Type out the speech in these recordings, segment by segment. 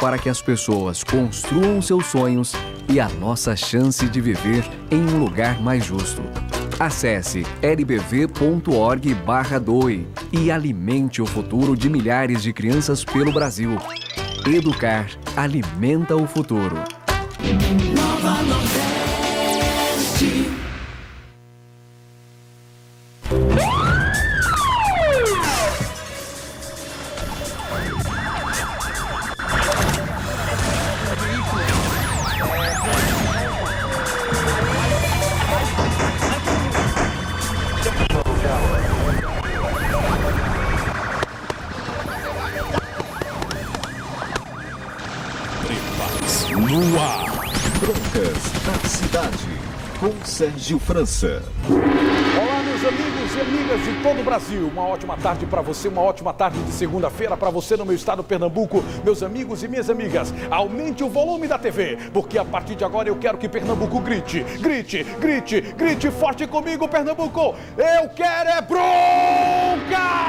para que as pessoas construam seus sonhos e a nossa chance de viver em um lugar mais justo. Acesse lbv.org/doe e alimente o futuro de milhares de crianças pelo Brasil. Educar alimenta o futuro. Nova Nordeste. No ar. Broncas da Cidade, com Sérgio França. Olá, meus amigos e amigas de todo o Brasil. Uma ótima tarde para você, uma ótima tarde de segunda-feira para você no meu estado Pernambuco. Meus amigos e minhas amigas, aumente o volume da TV, porque a partir de agora eu quero que Pernambuco grite. Grite, grite, grite forte comigo, Pernambuco. Eu quero é bronca!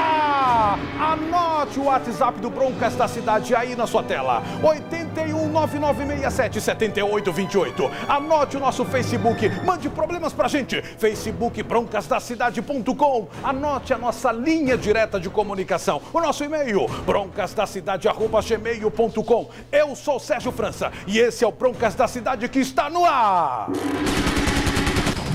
Anote o WhatsApp do Broncas da Cidade aí na sua tela. 8199677828. Anote o nosso Facebook. Mande problemas pra gente. Facebook broncasdacidade.com. Anote a nossa linha direta de comunicação. O nosso e-mail broncasdacidade@gmail.com. Eu sou Sérgio França e esse é o Broncas da Cidade que está no ar.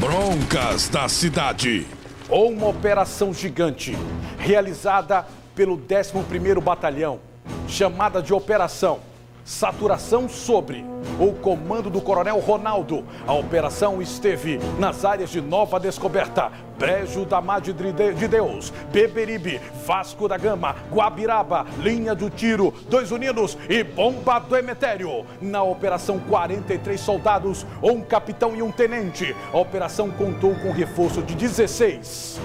Broncas da Cidade. Uma operação gigante realizada pelo 11º Batalhão, chamada de Operação Saturação Sobre o comando do Coronel Ronaldo. A operação esteve nas áreas de Nova Descoberta, Brejo da Madre de Deus, Beberibe, Vasco da Gama, Guabiraba, Linha do Tiro, Dois Unidos e Bomba do Emetério. Na operação, 43 soldados, um capitão e um tenente. A operação contou com reforço de 16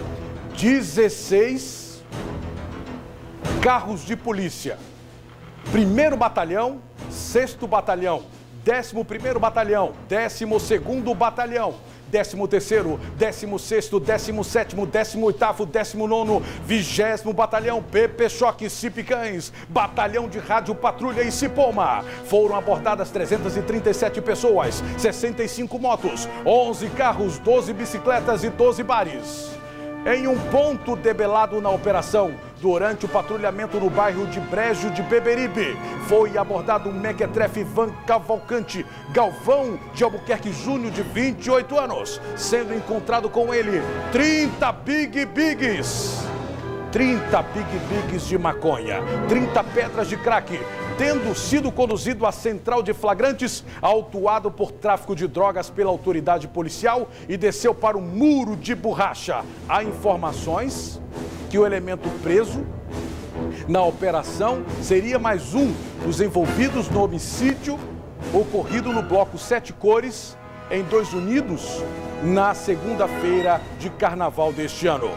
carros de polícia. 1º Batalhão, 6º Batalhão, 11º Batalhão, 12º Batalhão, 13º, 16º, 17º, 18º, 19º, 20º Batalhão, PP Choque, Cipicães, Batalhão de Rádio Patrulha e Cipoma. Foram abordadas 337 pessoas, 65 motos, 11 carros, 12 bicicletas e 12 bares. Em um ponto debelado na operação, durante o patrulhamento no bairro de Brejo de Beberibe, foi abordado um mequetrefe Van Cavalcante Galvão de Albuquerque Júnior, de 28 anos, sendo encontrado com ele 30 Big Bigs. 30 Big Bigs de maconha, 30 pedras de crack, tendo sido conduzido à central de flagrantes, autuado por tráfico de drogas pela autoridade policial e desceu para o muro de borracha. Há informações que o elemento preso na operação seria mais um dos envolvidos no homicídio ocorrido no bloco 7 Cores, em Dois Unidos, na segunda-feira de carnaval deste ano.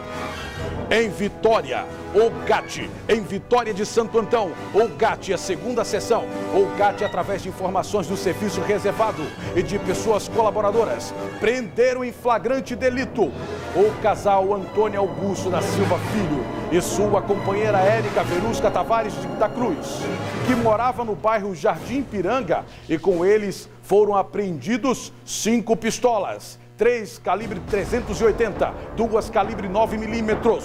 Em Vitória, o GAT, em Vitória de Santo Antão, o GAT, a segunda sessão, o GAT, através de informações do serviço reservado e de pessoas colaboradoras, prenderam em flagrante delito o casal Antônio Augusto da Silva Filho e sua companheira Érica Verusca Tavares da Cruz, que morava no bairro Jardim Piranga, e com eles foram apreendidos 5 pistolas, 3 calibre 380, 2 calibre 9mm.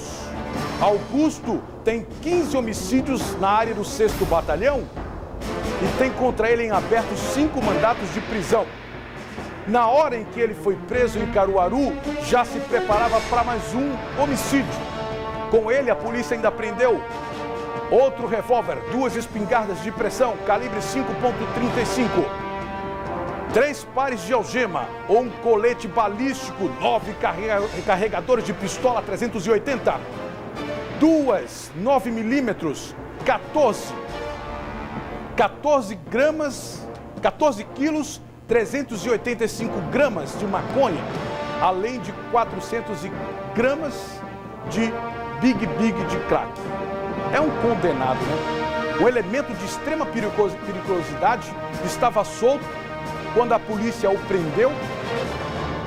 Augusto tem 15 homicídios na área do 6º Batalhão e tem contra ele em aberto 5 mandatos de prisão. Na hora em que ele foi preso em Caruaru, já se preparava para mais um homicídio. Com ele, a polícia ainda prendeu outro revólver, 2 espingardas de pressão, calibre 5.35. 3 pares de algema, um colete balístico, 9 carregadores de pistola 380, 2 9mm, 14 quilos, 385 gramas de maconha, além de 400 gramas de Big de crack. É um condenado, né? O elemento de extrema periculosidade estava solto quando a polícia o prendeu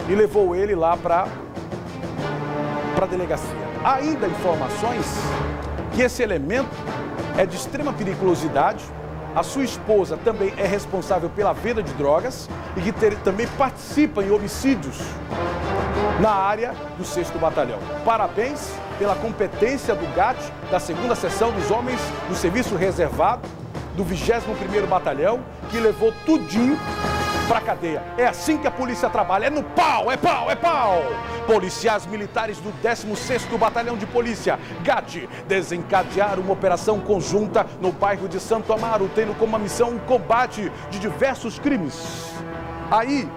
e levou ele lá para a delegacia. Há ainda informações que esse elemento é de extrema periculosidade a sua esposa também é responsável pela venda de drogas e que também participa em homicídios na área do 6º Batalhão. Parabéns pela competência do GAT, da 2ª Seção dos Homens do Serviço Reservado, do 21º Batalhão, que levou tudinho pra cadeia. É assim que a polícia trabalha, é no pau, é pau, é pau! Policiais militares do 16º Batalhão de Polícia, GAT, desencadearam uma operação conjunta no bairro de Santo Amaro, tendo como missão o combate de diversos crimes. Aí,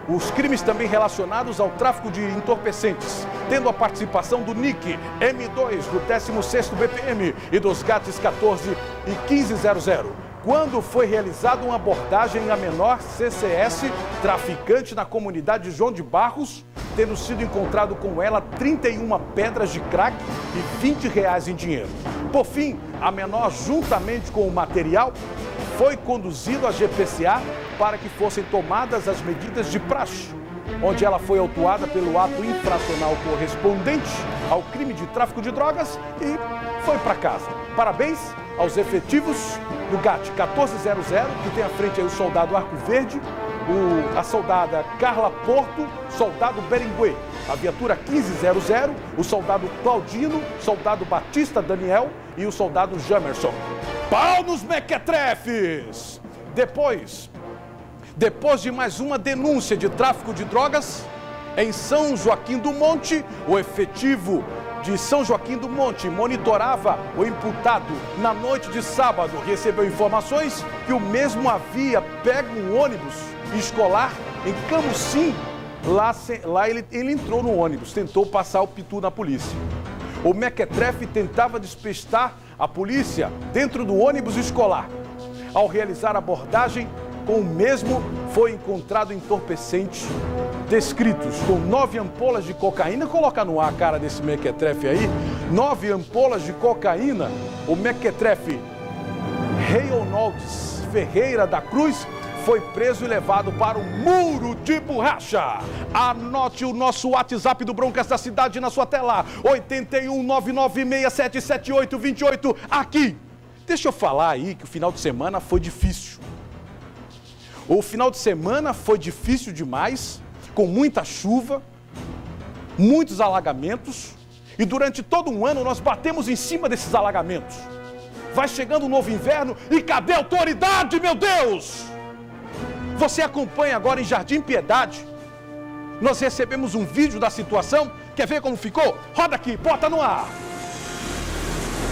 os crimes também relacionados ao tráfico de entorpecentes, tendo a participação do NIC M2 do 16º BPM e dos GATs 14 e 1500. Quando foi realizada uma abordagem a menor CCS, traficante na comunidade João de Barros, tendo sido encontrado com ela 31 pedras de crack e R$20 em dinheiro. Por fim, a menor, juntamente com o material, foi conduzido à GPCA para que fossem tomadas as medidas de praxe, onde ela foi autuada pelo ato infracional correspondente ao crime de tráfico de drogas e foi para casa. Parabéns aos efetivos do GAT 1400, que tem à frente aí o soldado Arco Verde, a soldada Carla Porto, soldado Berenguê, a viatura 1500, o soldado Claudino, soldado Batista Daniel e o soldado Jamerson. Pau nos mequetrefes! Depois de mais uma denúncia de tráfico de drogas, em São Joaquim do Monte, o efetivo de São Joaquim do Monte monitorava o imputado na noite de sábado. Recebeu informações que o mesmo havia pego um ônibus escolar em Camusim. Lá ele entrou no ônibus, tentou passar o pitu na polícia. O mequetrefe tentava despistar a polícia dentro do ônibus escolar. Ao realizar a abordagem com o mesmo, foi encontrado entorpecente descritos com 9 ampolas de cocaína. Coloca no ar a cara desse mequetrefe aí. 9 ampolas de cocaína. O mequetrefe Reynolds Ferreira da Cruz foi preso e levado para o muro de borracha. Anote o nosso WhatsApp do Broncas da Cidade na sua tela. 8199677828 aqui. Deixa eu falar aí que o final de semana foi difícil. O final de semana foi difícil demais, com muita chuva, muitos alagamentos, e durante todo um ano nós batemos em cima desses alagamentos. Vai chegando um novo inverno e cadê a autoridade, meu Deus? Você acompanha agora em Jardim Piedade. Nós recebemos um vídeo da situação. Quer ver como ficou? Roda aqui, bota no ar.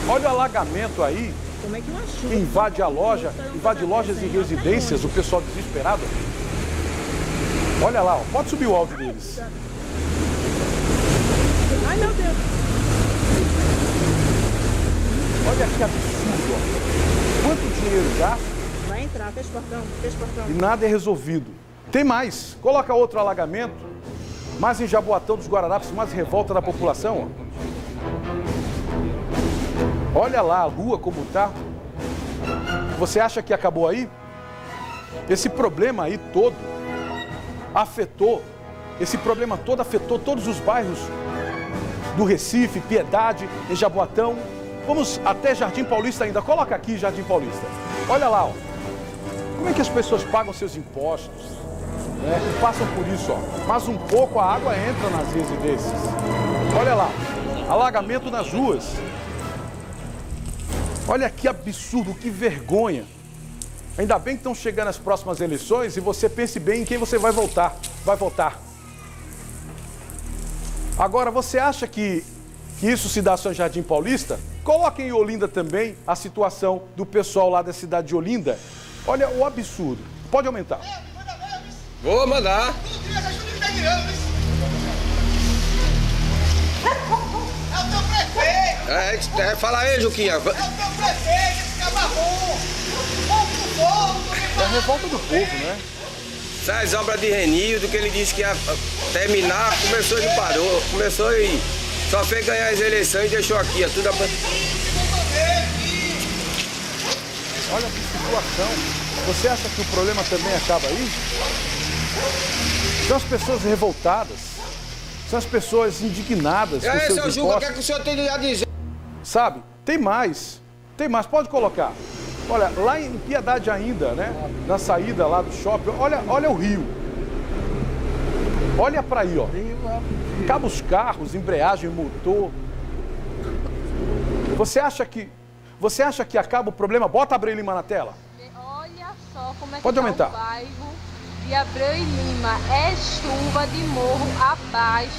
Olha o alagamento aí. Como é que uma chuva Invade a loja, invade lojas e residências, o pessoal desesperado. Olha lá, ó, pode subir o áudio deles. Ai, meu Deus. Olha que absurdo, ó. Quanto dinheiro gasto Vai entrar, fecha o portão, fecha o portão. e nada é resolvido. Tem mais, coloca outro alagamento, mais em Jaboatão dos Guararapes, mais revolta da população, ó. Olha lá a rua como tá. Você acha que acabou aí? Esse problema aí todo afetou todos os bairros do Recife, Piedade, em Jaboatão. Vamos até Jardim Paulista ainda. Coloca aqui Jardim Paulista. Olha lá, ó. Como é que as pessoas pagam seus impostos, né? E passam por isso, ó. Mas um pouco a água entra nas residências. Olha lá, alagamento nas ruas. Olha que absurdo, que vergonha. Ainda bem que estão chegando as próximas eleições e você pense bem em quem você vai votar. Agora, você acha que isso se dá só em Jardim Paulista? Coloque em Olinda também a situação do pessoal lá da cidade de Olinda. Olha o absurdo. Pode aumentar. Vou mandar. Fala aí, Juquinha. É a revolta do povo, né? Essas obras de Renildo, que ele disse que ia terminar, começou e não parou. Começou e só fez ganhar as eleições e deixou aqui, tudo Olha que situação. Você acha que o problema também acaba aí? São as pessoas revoltadas. São as pessoas indignadas com seus seu Juca, o que é impostos. que o senhor tem a dizer? Sabe? Tem mais. Pode colocar. Olha, lá em Piedade ainda, né? Na saída lá do shopping, olha o rio. Olha para aí, ó. Acaba os carros, embreagem, motor. Você acha que acaba o problema? Bota Abreu Lima na tela. Olha só como é que Pode aumentar. tá o bairro de Abreu e Lima. É chuva de morro abaixo,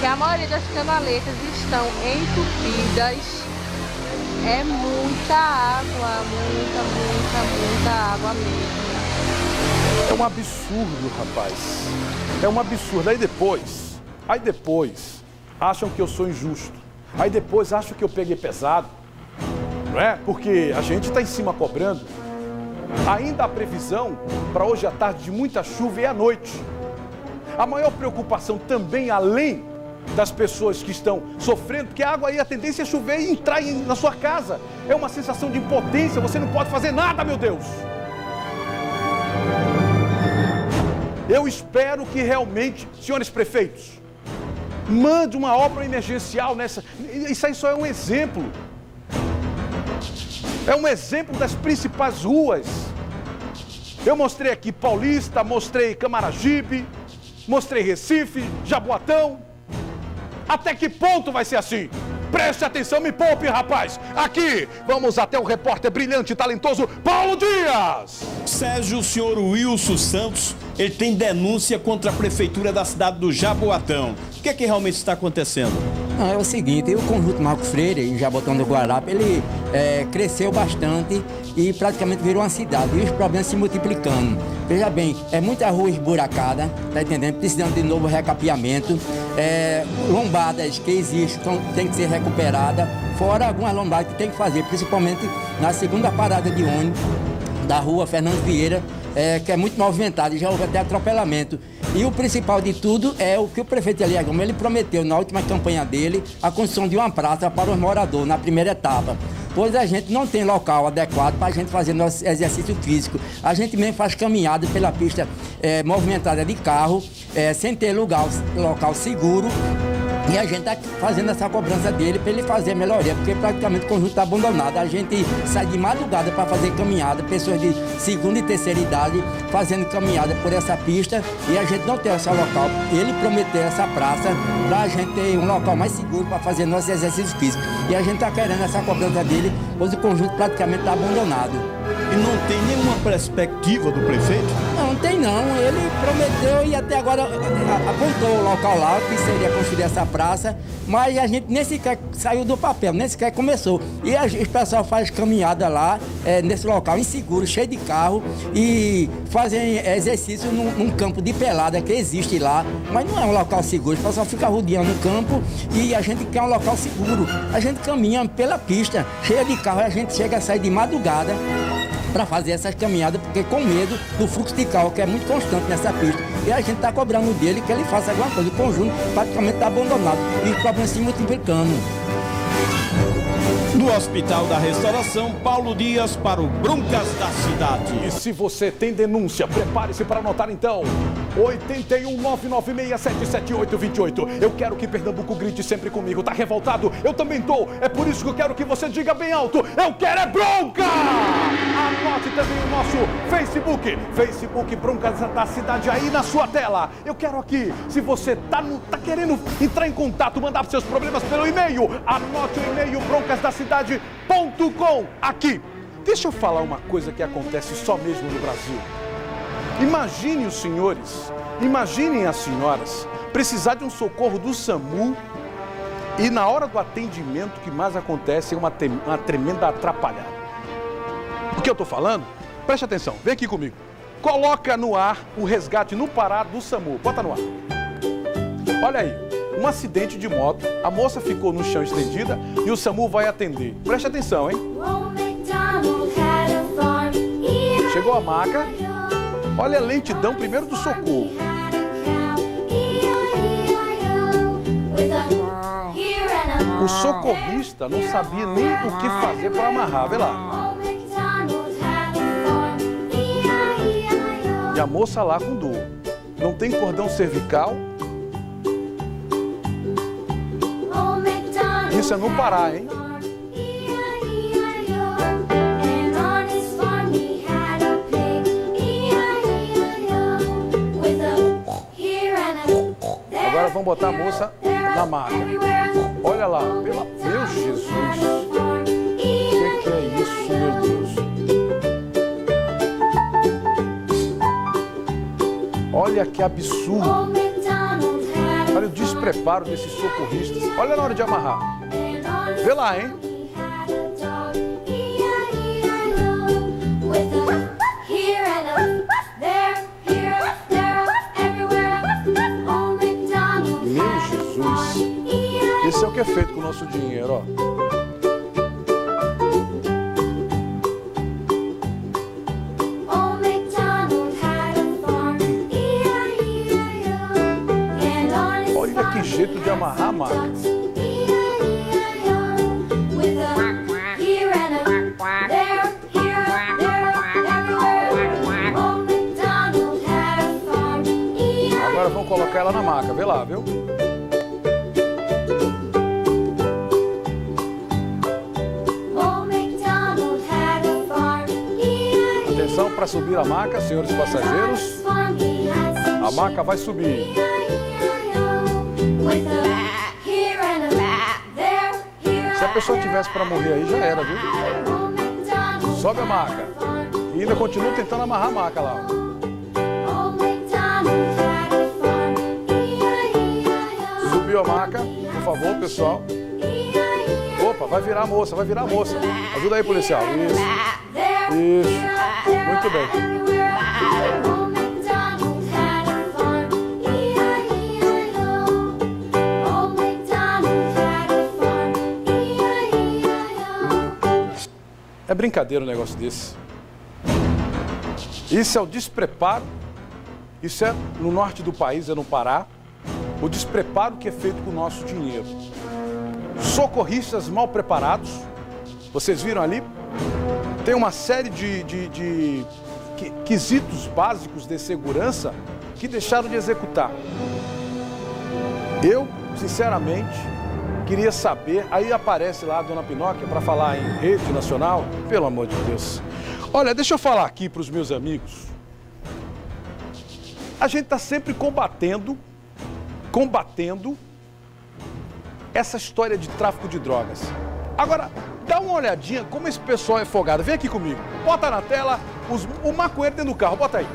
que a maioria das canaletas estão entupidas. É muita água, muita água mesmo. É um absurdo, rapaz. É um absurdo. Aí depois, acham que eu sou injusto. Aí depois acham que eu peguei pesado. Não é? Porque a gente está em cima cobrando. Ainda há previsão para hoje à tarde de muita chuva e à noite. A maior preocupação também, além das pessoas que estão sofrendo, porque a água aí, a tendência é chover e entrar na sua casa. É uma sensação de impotência, você não pode fazer nada, meu Deus. Eu espero que realmente, senhores prefeitos, mande uma obra emergencial nessa. Isso aí só é um exemplo. É um exemplo das principais ruas. Eu mostrei aqui Paulista, mostrei Camaragibe, mostrei Recife, Jaboatão. Até que ponto vai ser assim? Preste atenção, me poupe, rapaz. Aqui, vamos até o repórter brilhante e talentoso Paulo Dias. Sérgio, o senhor Wilson Santos, ele tem denúncia contra a prefeitura da cidade do Jaboatão. O que é que realmente está acontecendo? É o seguinte, o conjunto Marcos Freire, em Jaboatão do Guararapes, ele cresceu bastante e praticamente virou uma cidade, e os problemas se multiplicando. Veja bem, é muita rua esburacada, tá entendendo? Precisando de novo recapeamento, lombadas que existem, tem que ser recuperada, fora algumas lombadas que tem que fazer, principalmente na segunda parada de ônibus da rua Fernando Vieira, que é muito movimentada, e já houve até atropelamento. E o principal de tudo é o que o prefeito Elias Gomes, ele prometeu na última campanha dele, a construção de uma praça para os moradores, na primeira etapa. Pois a gente não tem local adequado para a gente fazer nosso exercício físico. A gente mesmo faz caminhada pela pista movimentada de carro, sem ter local seguro. E a gente está fazendo essa cobrança dele para ele fazer a melhoria, porque praticamente o conjunto está abandonado. A gente sai de madrugada para fazer caminhada, pessoas de segunda e terceira idade fazendo caminhada por essa pista, e a gente não tem esse local. Ele prometeu essa praça para a gente ter um local mais seguro para fazer nosso exercício físico. E a gente está querendo essa cobrança dele, pois o conjunto praticamente está abandonado. E não tem nenhuma perspectiva do prefeito? Não tem não, ele prometeu e até agora apontou o local lá, que seria construir essa praça, mas a gente nem sequer saiu do papel, nem sequer começou. E o pessoal faz caminhada lá, nesse local inseguro, cheio de carro, e fazem exercício num campo de pelada que existe lá, mas não é um local seguro, o pessoal fica rodeando o campo e a gente quer um local seguro. A gente caminha pela pista, cheia de carro, e a gente chega a sair de madrugada para fazer essas caminhadas, porque com medo do fluxo de carro, que é muito constante nessa pista. E a gente está cobrando dele que ele faça alguma coisa. O conjunto praticamente está abandonado e os problemas se multiplicando. Do Hospital da Restauração, Paulo Dias para o Broncas da Cidade. E se você tem denúncia, prepare-se para anotar então. 81996777828. Eu quero que Pernambuco grite sempre comigo. Tá revoltado? Eu também tô. É por isso que eu quero que você diga bem alto: eu quero é bronca! Anote também o nosso Facebook Broncas da Cidade aí na sua tela. Eu quero aqui, se você tá querendo entrar em contato, mandar seus problemas pelo e-mail, anote o e-mail broncasdacidade.com aqui. Deixa eu falar uma coisa que acontece só mesmo no Brasil. Imagine os senhores, imaginem as senhoras precisar de um socorro do SAMU e na hora do atendimento o que mais acontece é uma tremenda atrapalhada. O que eu tô falando? Preste atenção, vem aqui comigo. Coloca no ar o resgate no Pará do SAMU. Bota no ar. Olha aí, um acidente de moto, a moça ficou no chão estendida e o SAMU vai atender. Preste atenção, hein? Chegou a maca. Olha a lentidão primeiro do socorro. O socorrista não sabia nem o que fazer para amarrar, vê lá. E a moça lá com dor. Não tem cordão cervical. Isso é no Pará, hein? vão botar a moça na maca. Olha lá, meu Jesus. O que é isso, meu Deus? Olha que absurdo. Olha o despreparo desses socorristas. Olha na hora de amarrar. Vê lá, hein? Meu Jesus. Esse é o que é feito com o nosso dinheiro, ó. Jeito de amarrar a maca. Agora vamos colocar ela na maca, vê lá, viu? Atenção para subir a maca, senhores passageiros. A maca vai subir. Se a pessoa tivesse para morrer aí, já era, viu? Sobe a maca. E ainda continua tentando amarrar a maca lá. Subiu a maca, por favor, pessoal. Opa, vai virar a moça, vai virar a moça. Ajuda aí, policial. Isso. Isso. Muito bem. É brincadeira um negócio desse. Isso é o despreparo. Isso é no norte do país, é no Pará. O despreparo que é feito com o nosso dinheiro. Socorristas mal preparados. Vocês viram ali? Tem uma série de quesitos básicos de segurança que deixaram de executar. Eu, sinceramente, queria saber, aí aparece lá a dona Pinóquia para falar em rede nacional, pelo amor de Deus. Olha, deixa eu falar aqui para os meus amigos. A gente está sempre combatendo essa história de tráfico de drogas. Agora, dá uma olhadinha como esse pessoal é folgado. Vem aqui comigo, bota na tela o maconheiro dentro do carro, bota aí.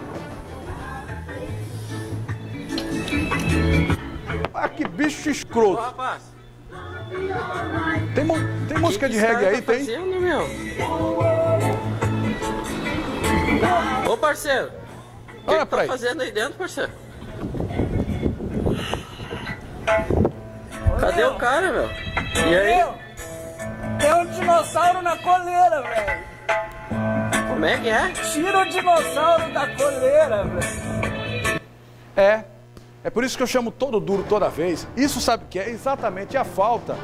Ah, que bicho escroto. Ô, rapaz. Tem música de reggae aí, tem? Fazendo, meu? Ô, parceiro. O que tá fazendo aí dentro, parceiro? Cadê o cara, meu? E aí? Tem um dinossauro na coleira, velho. Como é que é? Tira o dinossauro da coleira, velho. É por isso que eu chamo todo duro toda vez. Isso sabe o que é? Exatamente a falta.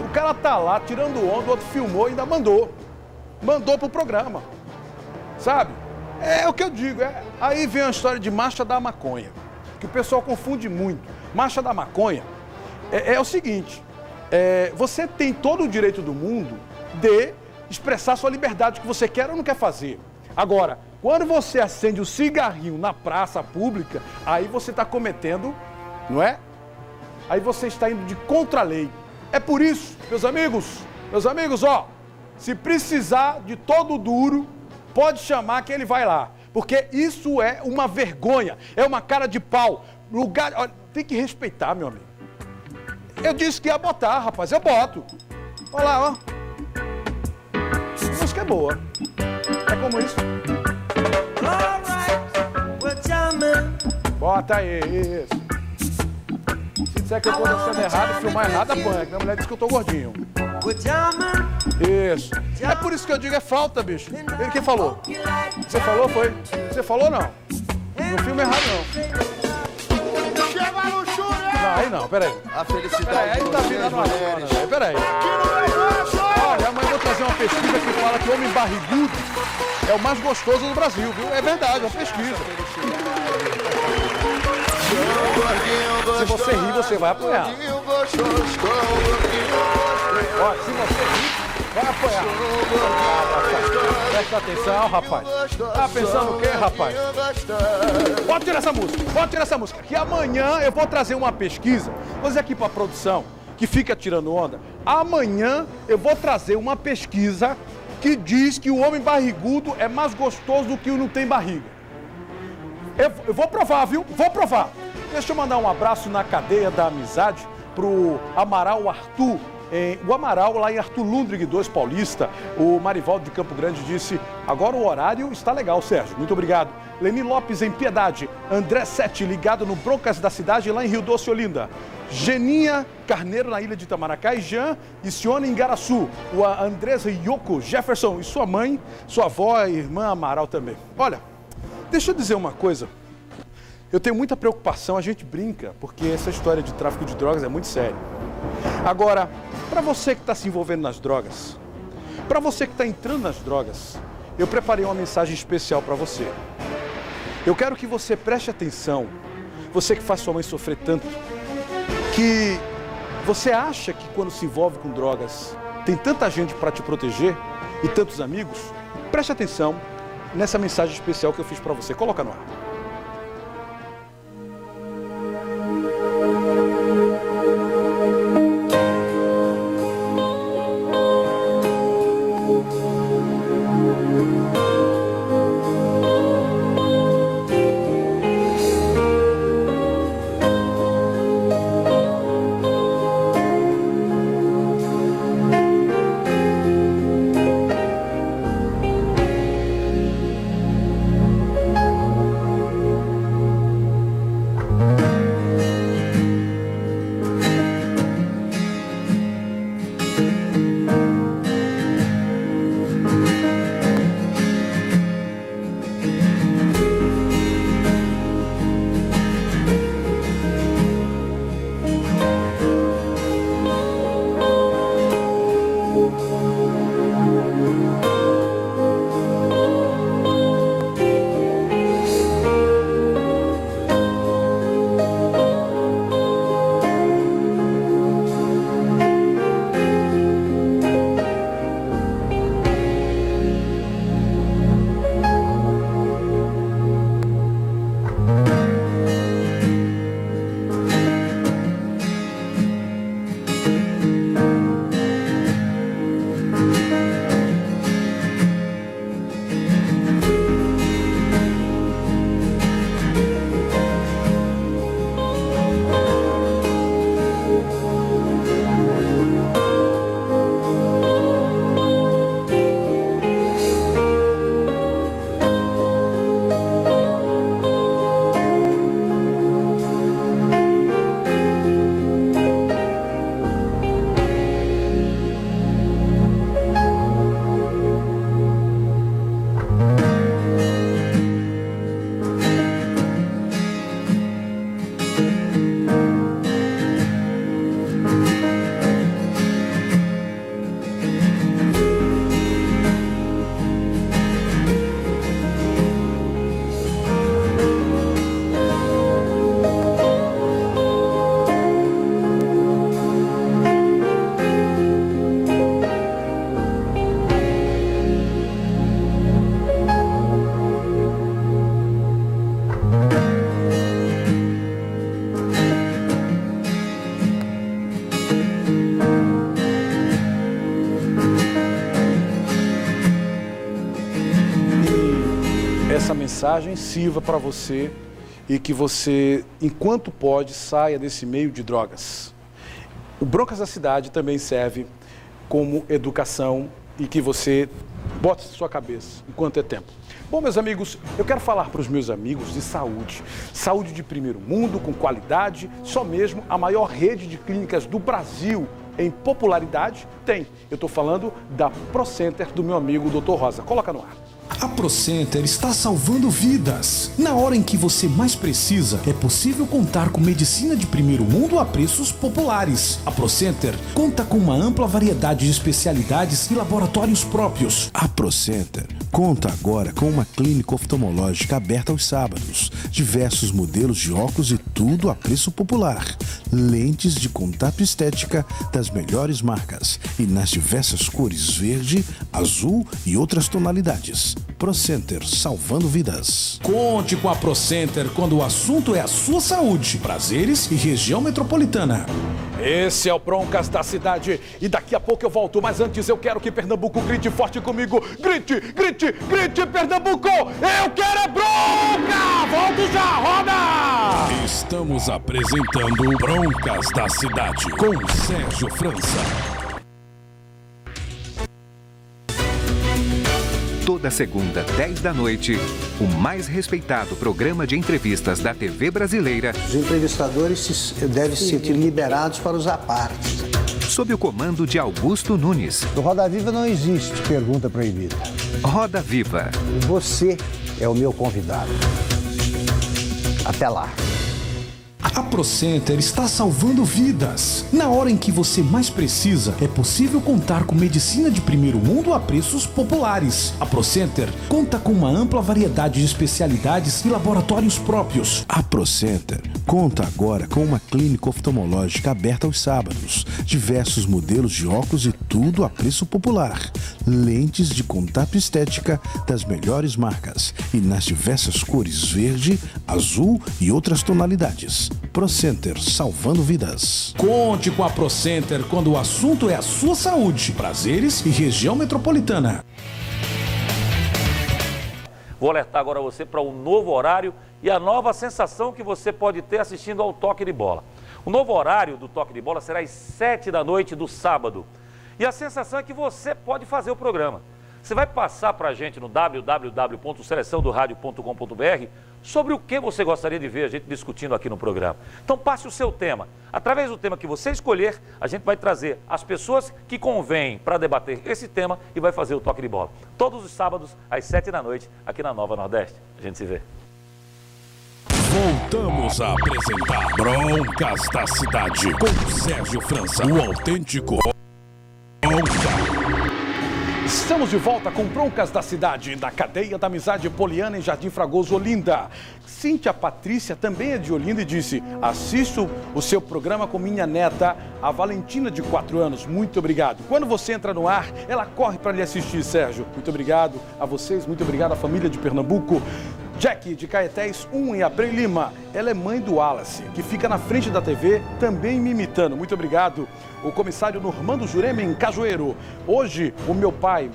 O cara tá lá tirando onda, o outro filmou e ainda mandou. Mandou pro programa. Sabe? É o que eu digo. Aí vem a história de marcha da maconha. Que o pessoal confunde muito. Marcha da maconha é o seguinte. Você tem todo o direito do mundo de expressar sua liberdade, o que você quer ou não quer fazer. Agora, quando você acende o cigarrinho na praça pública, aí você está cometendo, não é? Aí você está indo de contra a lei. É por isso, meus amigos, ó, se precisar de todo duro, pode chamar que ele vai lá. Porque isso é uma vergonha, é uma cara de pau. Lugar, olha, tem que respeitar, meu amigo. Eu disse que ia botar, rapaz, eu boto. Olha lá, ó. A música é boa. É como isso. Bota aí, isso. Se disser que eu tô dançando errado e filmar errado, apanha. Minha mulher disse que eu tô gordinho. Isso. É por isso que eu digo, é falta, bicho. Ele que falou. Você falou, foi? Você falou, não? Não filma errado, não. Chega a luxúria! Não, aí não, peraí. A felicidade. Peraí, aí tá virando uma zona, velho. Peraí. Olha, amanhã eu vou trazer uma pesquisa que fala que homem barrigudo é o mais gostoso do Brasil, viu? É verdade, é uma pesquisa. Se você rir, você vai apanhar. Ó, se você rir, Vai apanhar. Presta atenção, rapaz. Tá pensando o quê, rapaz? Pode tirar essa música, pode tirar essa música. Que amanhã eu vou trazer uma pesquisa. Vou dizer aqui pra produção, que fica tirando onda. Amanhã eu vou trazer uma pesquisa que diz que o homem barrigudo é mais gostoso do que o não tem barriga. Eu vou provar, viu? Vou provar. Deixa eu mandar um abraço na cadeia da amizade pro Amaral Arthur. O Amaral, lá em Arthur Lundrig 2 Paulista, o Marivaldo de Campo Grande disse: agora o horário está legal, Sérgio. Muito obrigado. Leni Lopes em Piedade. André Sete, ligado no Broncas da Cidade, lá em Rio Doce, Olinda. Geninha Carneiro, na ilha de Itamaracá. E Jean e Cione em Garaçu. O Andresa Yoko Jefferson e sua mãe, sua avó e irmã Amaral também. Olha, deixa eu dizer uma coisa. Eu tenho muita preocupação, a gente brinca, porque essa história de tráfico de drogas é muito séria. Agora, para você que está se envolvendo nas drogas, para você que está entrando nas drogas, eu preparei uma mensagem especial para você. Eu quero que você preste atenção, você que faz sua mãe sofrer tanto, que você acha que quando se envolve com drogas tem tanta gente para te proteger e tantos amigos. Preste atenção nessa mensagem especial que eu fiz para você. Coloca no ar. Essa mensagem sirva para você e que você, enquanto pode, saia desse meio de drogas. O Broncas da Cidade também serve como educação e que você bote na sua cabeça enquanto é tempo. Bom, meus amigos, eu quero falar para os meus amigos de saúde. Saúde de primeiro mundo, com qualidade, só mesmo a maior rede de clínicas do Brasil em popularidade tem. Eu estou falando da ProCenter do meu amigo Dr. Rosa. Coloca no ar. A ProCenter está salvando vidas. Na hora em que você mais precisa, é possível contar com medicina de primeiro mundo a preços populares. A ProCenter conta com uma ampla variedade de especialidades e laboratórios próprios. A ProCenter conta agora com uma clínica oftalmológica aberta aos sábados, diversos modelos de óculos e tudo a preço popular. Lentes de contato estética das melhores marcas e nas diversas cores verde, azul e outras tonalidades. ProCenter, salvando vidas. Conte com a ProCenter quando o assunto é a sua saúde, prazeres e região metropolitana. Esse é o Broncas da Cidade e daqui a pouco eu volto, mas antes eu quero que Pernambuco grite forte comigo. Grite, grite, grite, Pernambuco! Eu quero é bronca! Volto já, roda! Estamos apresentando Broncas da Cidade com Sérgio França. Toda segunda, 10 da noite, o mais respeitado programa de entrevistas da TV brasileira. Os entrevistadores devem se sentir liberados para usar partes. Sob o comando de Augusto Nunes. No Roda Viva não existe pergunta proibida. Roda Viva. Você é o meu convidado. Até lá. A ProCenter está salvando vidas. Na hora em que você mais precisa, é possível contar com medicina de primeiro mundo a preços populares. A ProCenter conta com uma ampla variedade de especialidades e laboratórios próprios. A ProCenter conta agora com uma clínica oftalmológica aberta aos sábados, diversos modelos de óculos e tudo a preço popular. Lentes de contato estética das melhores marcas e nas diversas cores verde, azul e outras tonalidades. ProCenter, salvando vidas. Conte com a ProCenter quando o assunto é a sua saúde, prazeres e região metropolitana. Vou alertar agora você para o novo horário e a nova sensação que você pode ter assistindo ao Toque de Bola. O novo horário do Toque de Bola será às 7 da noite do sábado. E a sensação é que você pode fazer o programa. Você vai passar para a gente no www.seleçãodoradio.com.br sobre o que você gostaria de ver a gente discutindo aqui no programa. Então passe o seu tema. Através do tema que você escolher, a gente vai trazer as pessoas que convêm para debater esse tema e vai fazer o Toque de Bola. Todos os sábados, às 7 da noite, aqui na Nova Nordeste. A gente se vê. Voltamos a apresentar Broncas da Cidade com Sérgio França, o autêntico Bronca. Estamos de volta com Broncas da Cidade, da cadeia da amizade Poliana em Jardim Fragoso, Olinda. Cíntia Patrícia também é de Olinda e disse: assisto o seu programa com minha neta, a Valentina, de 4 anos. Muito obrigado. Quando você entra no ar, ela corre para lhe assistir, Sérgio. Muito obrigado a vocês, muito obrigado à família de Pernambuco. Jack, de Caetés 1, em Abreu Lima. Ela é mãe do Wallace, que fica na frente da TV, também me imitando. Muito obrigado. O comissário Normando Jurema, em Cajueiro. Hoje, o meu pai,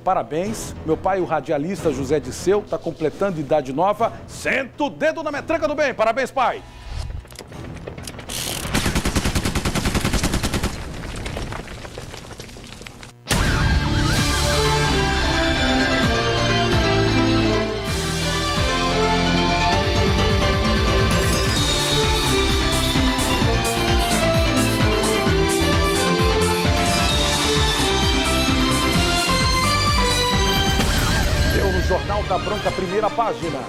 parabéns. Meu pai, o radialista José Disseu, está completando idade nova. Senta o dedo na metranca do bem. Parabéns, pai. Jornal da Bronca, primeira página.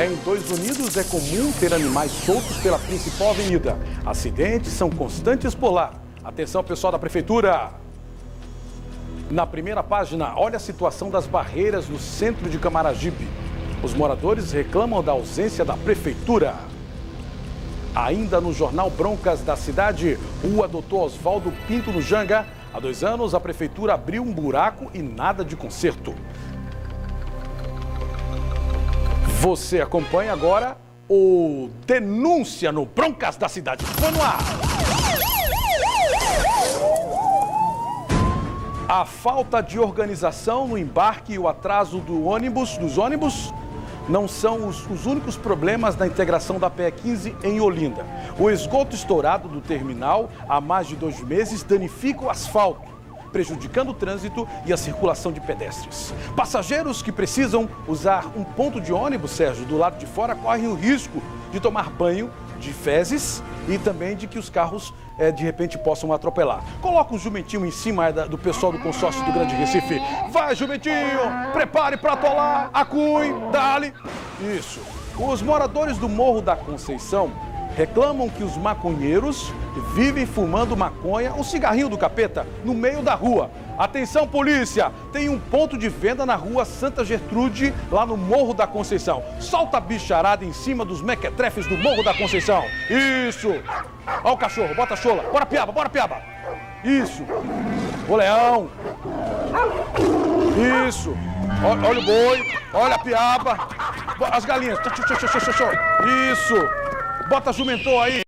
Em 2 Unidos é comum ter animais soltos pela principal avenida. Acidentes são constantes por lá. Atenção, pessoal da prefeitura. Na primeira página, olha a situação das barreiras no centro de Camaragibe. Os moradores reclamam da ausência da prefeitura. Ainda no jornal Broncas da Cidade, Rua Doutor Oswaldo Pinto, no Janga. Há 2 anos, a prefeitura abriu um buraco e nada de conserto. Você acompanha agora o Denúncia no Broncas da Cidade. Vamos lá! A falta de organização no embarque e o atraso dos ônibus não são os únicos problemas da integração da PE 15 em Olinda. O esgoto estourado do terminal há mais de 2 meses danifica o asfalto, prejudicando o trânsito e a circulação de pedestres. Passageiros que precisam usar um ponto de ônibus, Sérgio, do lado de fora, correm o risco de tomar banho de fezes e também de que os carros, de repente, possam atropelar. Coloca o jumentinho em cima do pessoal do consórcio do Grande Recife. Vai, jumentinho! Prepare para atolar, acue, dale. Isso. Os moradores do Morro da Conceição reclamam que os maconheiros vivem fumando maconha, um cigarrinho do capeta, no meio da rua. Atenção, polícia! Tem um ponto de venda na rua Santa Gertrude, lá no Morro da Conceição. Solta a bicharada em cima dos mequetrefes do Morro da Conceição. Isso! Ó o cachorro, bota a chola. Bora, piaba, bora, piaba. Isso! O leão. Isso! Olha o boi, olha a piaba. As galinhas. Isso! Bota jumentor aí.